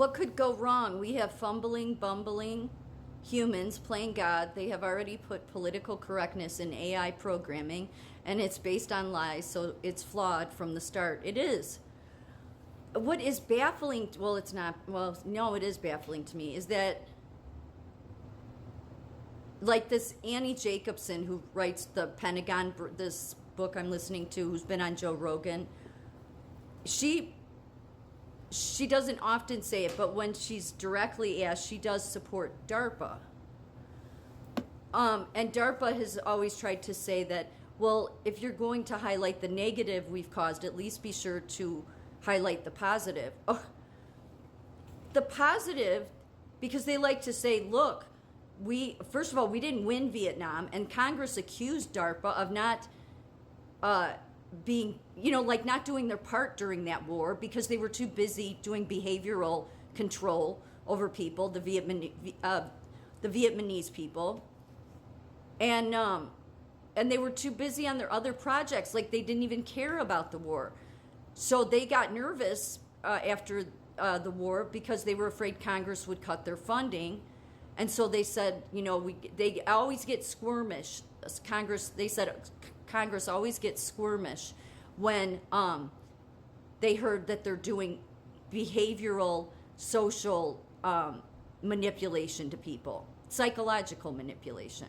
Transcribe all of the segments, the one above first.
what could go wrong? We have fumbling, bumbling humans playing God. They have already put political correctness in AI programming, and it's based on lies, so it's flawed from the start. It is. What is baffling, well, it's not, well, no, it is baffling to me, is that, like this Annie Jacobson, who writes the Pentagon, this book I'm listening to, who's been on Joe Rogan, she doesn't often say it, but when she's directly asked, she does support Darpa. And Darpa has always tried to say that, well, if you're going to highlight the negative we've caused, at least be sure to highlight the positive. Oh, the positive, because they like to say, look, first of all, we didn't win Vietnam, and Congress accused Darpa of not being, like not doing their part during that war because they were too busy doing behavioral control over people, the Vietnamese people, and they were too busy on their other projects, like they didn't even care about the war. So they got nervous after the war because they were afraid Congress would cut their funding, and so they said, they always get squirmish. They said Congress always gets squirmish when they heard that they're doing behavioral, social manipulation to people, psychological manipulation.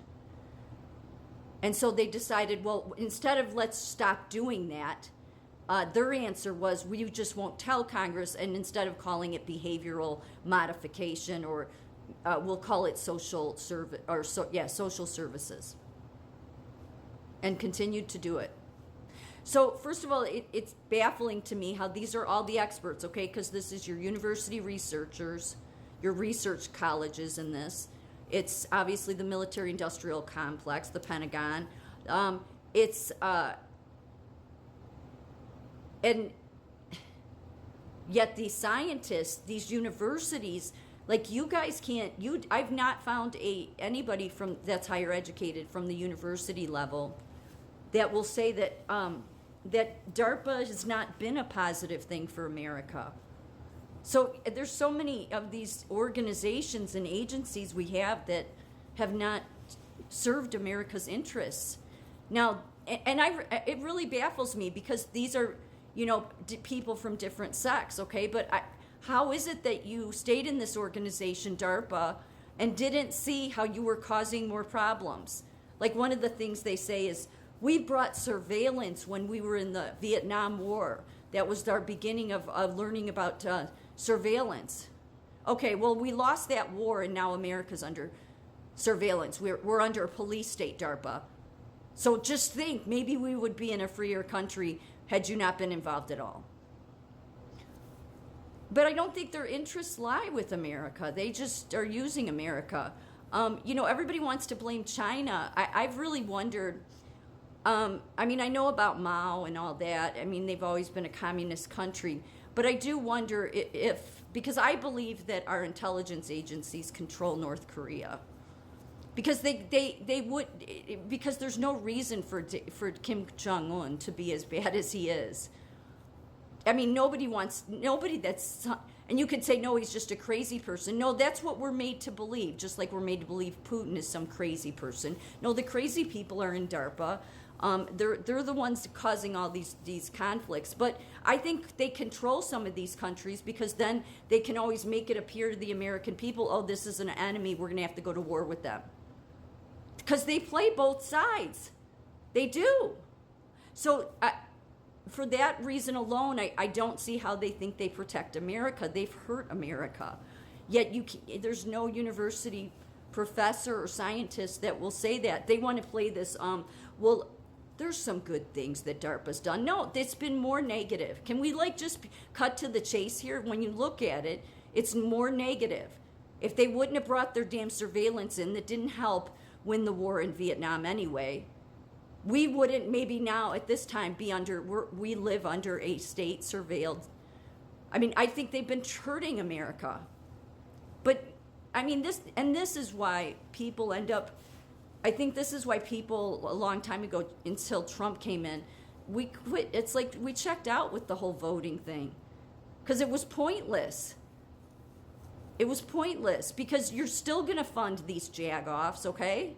And so they decided, well, instead of let's stop doing that, their answer was we just won't tell Congress, and instead of calling it behavioral modification, or we'll call it social services, and continued to do it. So first of all, it's baffling to me how these are all the experts, okay, because this is your university researchers, your research colleges in this. It's obviously the military-industrial complex, the Pentagon. And yet these scientists, these universities, like you guys can't. I've not found anybody that's higher educated from the university level that will say that that DARPA has not been a positive thing for America. So there's so many of these organizations and agencies we have that have not served America's interests. Now, it really baffles me because these are, people from different sects, okay? But how is it that you stayed in this organization, DARPA, and didn't see how you were causing more problems? Like one of the things they say is, we brought surveillance when we were in the Vietnam War. That was our beginning of learning about surveillance. Okay, well, we lost that war, and now America's under surveillance. We're under a police state, DARPA. So just think, maybe we would be in a freer country had you not been involved at all. But I don't think their interests lie with America. They just are using America. Everybody wants to blame China. I've really wondered. I know about Mao and all that. They've always been a communist country. But I do wonder because I believe that our intelligence agencies control North Korea. Because they would, because there's no reason for Kim Jong-un to be as bad as he is. Nobody that's, and you could say, no, he's just a crazy person. No, that's what we're made to believe, just like we're made to believe Putin is some crazy person. No, the crazy people are in DARPA. They're the ones causing all these conflicts. But I think they control some of these countries because then they can always make it appear to the American people, oh, this is an enemy, we're going to have to go to war with them. Because they play both sides. They do. So for that reason alone, I don't see how they think they protect America. They've hurt America. Yet there's no university professor or scientist that will say that. They want to play this, there's some good things that DARPA's done. No, it's been more negative. Can we just cut to the chase here? When you look at it, it's more negative. If they wouldn't have brought their damn surveillance in that didn't help win the war in Vietnam anyway, we wouldn't maybe now at this time we live under a state surveilled. I think they've been hurting America. But this is why people end up, I think this is why people a long time ago, until Trump came in, we quit. It's like we checked out with the whole voting thing because it was pointless. It was pointless because you're still going to fund these jagoffs, okay?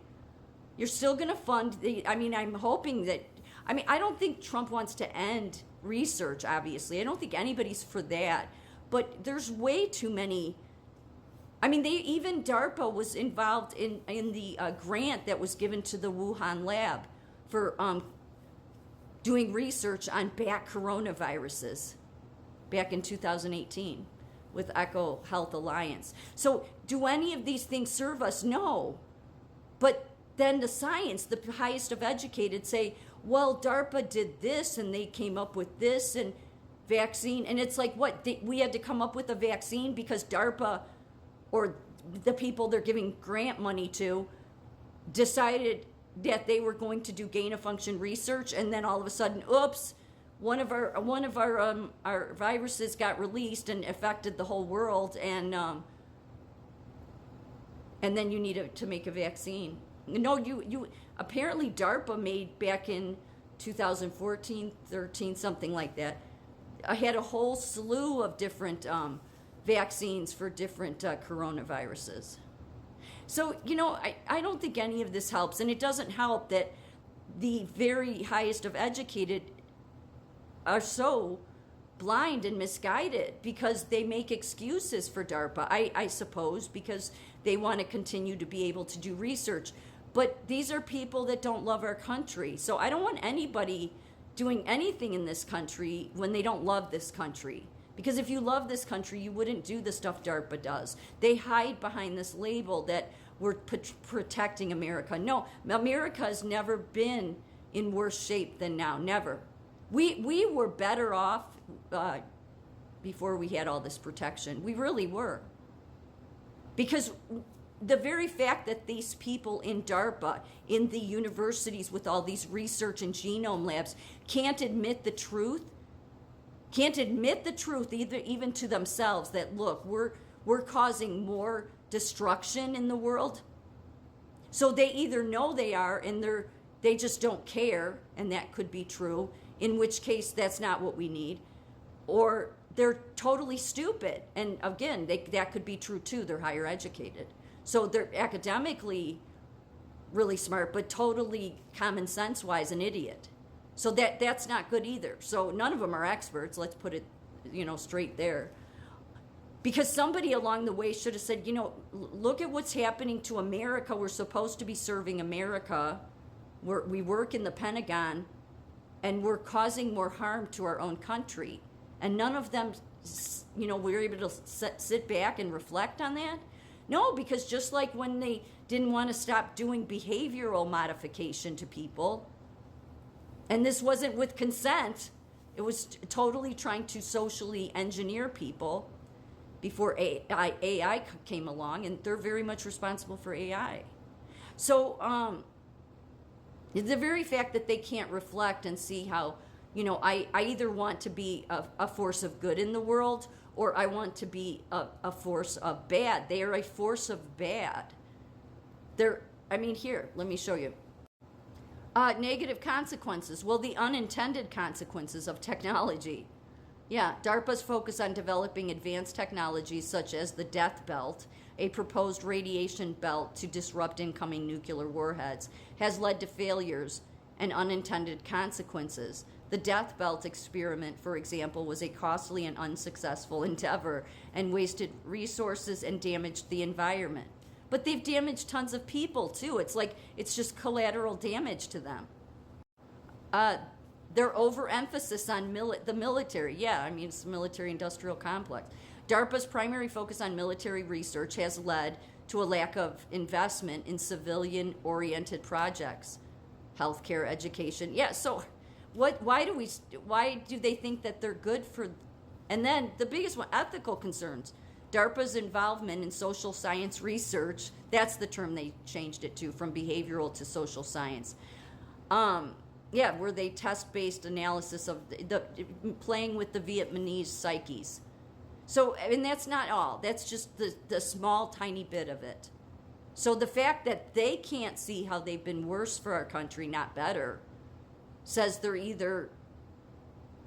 You're still going to fund I'm hoping that, I don't think Trump wants to end research, obviously. I don't think anybody's for that. But there's way too many. Even Darpa was involved in the grant that was given to the Wuhan lab for doing research on bat coronaviruses back in 2018 with Eco Health Alliance. So do any of these things serve us? No. But then the science, the highest of educated, say, well, DARPA did this and they came up with this and vaccine. And it's like, what? We had to come up with a vaccine because DARPA or the people they're giving grant money to decided that they were going to do gain of function research, and then all of a sudden, oops, one of our viruses got released and affected the whole world, and then you need to make a vaccine. No, you apparently DARPA made back in 2014, 13, something like that. I had a whole slew of different vaccines for different coronaviruses. So, I don't think any of this helps, and it doesn't help that the very highest of educated are so blind and misguided because they make excuses for DARPA, I suppose, because they want to continue to be able to do research. But these are people that don't love our country. So I don't want anybody doing anything in this country when they don't love this country. Because if you love this country, you wouldn't do the stuff DARPA does. They hide behind this label that we're protecting America. No, America has never been in worse shape than now, never. We were better off before we had all this protection. We really were. Because the very fact that these people in DARPA, in the universities with all these research and genome labs, can't admit the truth either, even to themselves, that look, we're causing more destruction in the world. So they either know they are and they just don't care, and that could be true, in which case that's not what we need, or they're totally stupid. And again, that could be true too. They're higher educated. So they're academically really smart, but totally common sense wise an idiot. So that's not good either. So none of them are experts. Let's put it, straight there. Because somebody along the way should have said, look at what's happening to America. We're supposed to be serving America. We work in the Pentagon, and we're causing more harm to our own country. And none of them, were able to sit back and reflect on that. No, because just like when they didn't want to stop doing behavioral modification to people, and this wasn't with consent, it was totally trying to socially engineer people before AI came along, and they're very much responsible for AI. So the very fact that they can't reflect and see how, I either want to be a force of good in the world, or I want to be a force of bad. They are a force of bad. Here, let me show you. Negative consequences. Well, the unintended consequences of technology. Yeah, DARPA's focus on developing advanced technologies such as the Death Belt, a proposed radiation belt to disrupt incoming nuclear warheads, has led to failures and unintended consequences. The Death Belt experiment, for example, was a costly and unsuccessful endeavor and wasted resources and damaged the environment. But they've damaged tons of people, too. It's just collateral damage to them. Their overemphasis on the military. Yeah, it's the military-industrial complex. DARPA's primary focus on military research has led to a lack of investment in civilian-oriented projects, healthcare, education. Yeah, so why do they think that they're good for? And then the biggest one, ethical concerns. DARPA's involvement in social science research, that's the term they changed it to, from behavioral to social science. Where they test-based analysis of the playing with the Vietnamese psyches. So, and that's not all. That's just the small, tiny bit of it. So the fact that they can't see how they've been worse for our country, not better, says they're either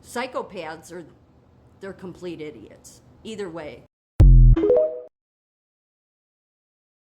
psychopaths or they're complete idiots. Either way.